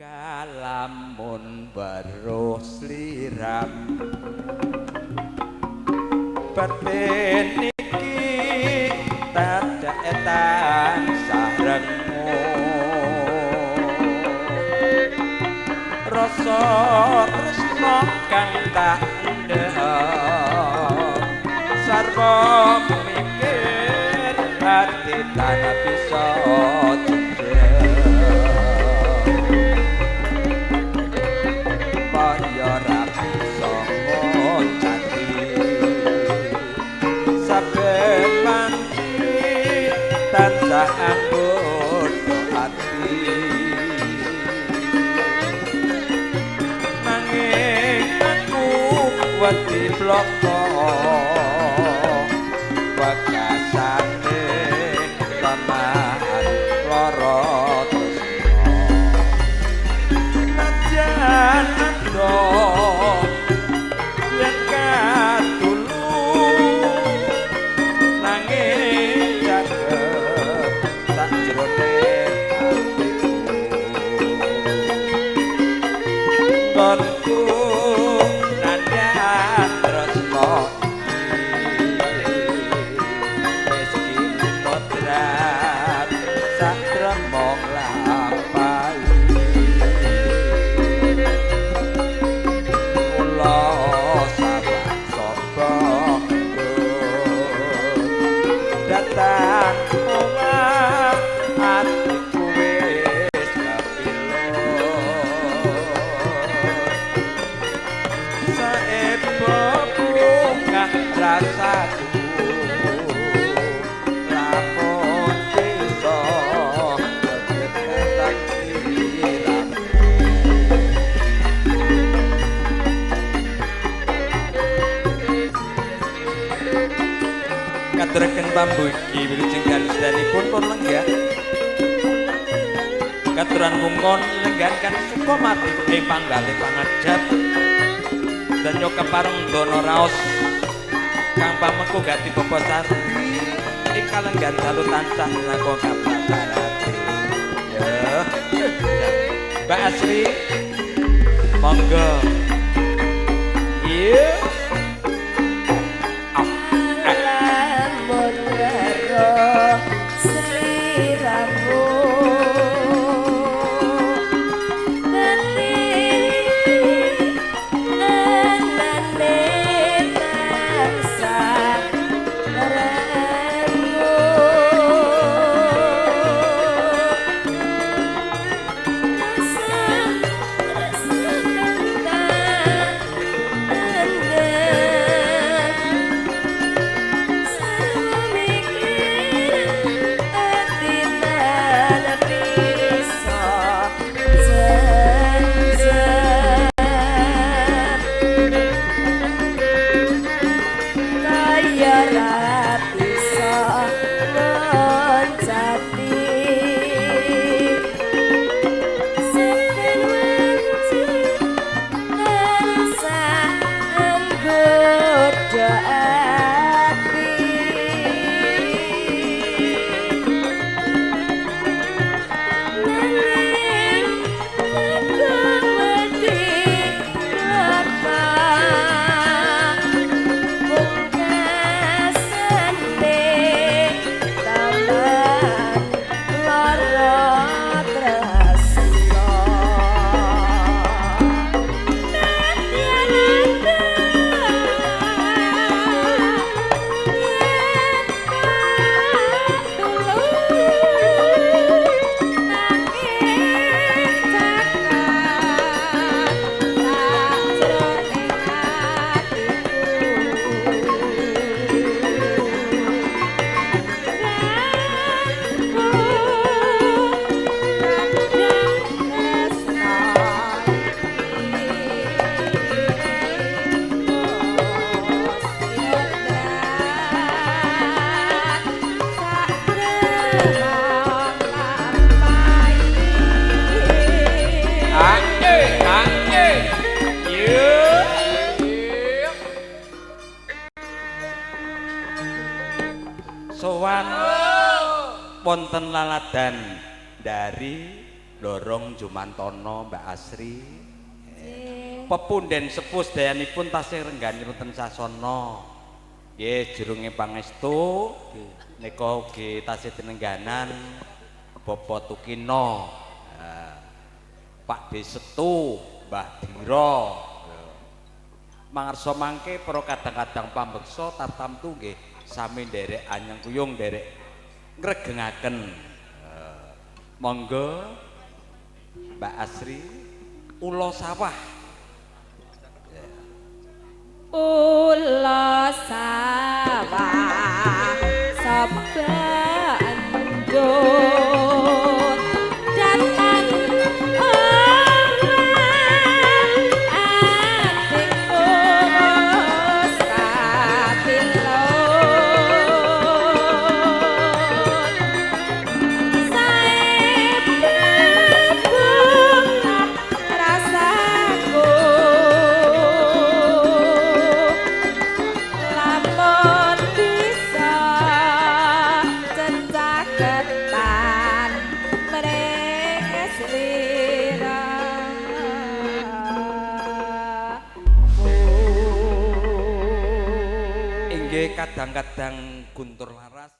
Kalamun weruh sliram batin iki tadak etan sarengmu rasa tresna kang tak ndek sarwa mikir ati tanah bisa tansah anggodo ati nanging aku wedi bloko wakasane lamahan lara tresna najan ando yen katulung nanging konku nandhan tresna meski kodrat satremong lampahi kula sabar sapa datang omah atiku wis kapilo saepo bungah rasaku lapon desa kegiatan siram katuraken bambu iki wilujeng kalisdanipun pun lenggah katuran mungkon lenggan kan suka mati ing panggalih pangajap dan nyoka pareng dono raos kang pamengko gati bapa sari ing kalenggan dalu tansah lakon kapratarate ya Mbak Asri monggo iya sowan wonten laladan dari Lorong Jumantono Mbak Asri. Pepunden sepuh dayanipun tasih rengganipun ten sasana. Nggih jurunge pangestu nika ugi tasih tinengganan Bapak Tukino. Pak Desetu, Mbah Dira. Mangarsa mangke para kadang-kadang pambeksa tartamtu nggih sami nderek anyeng kuyung nderek ngregengaken. Monggo Mbak Asri ula sawah. Ula sawah sabanjur datang orang atik urus katilun sae berbunga rasaku lamun bisa cecaketan mereka seliramu Inggih kadang-kadang Guntur Laras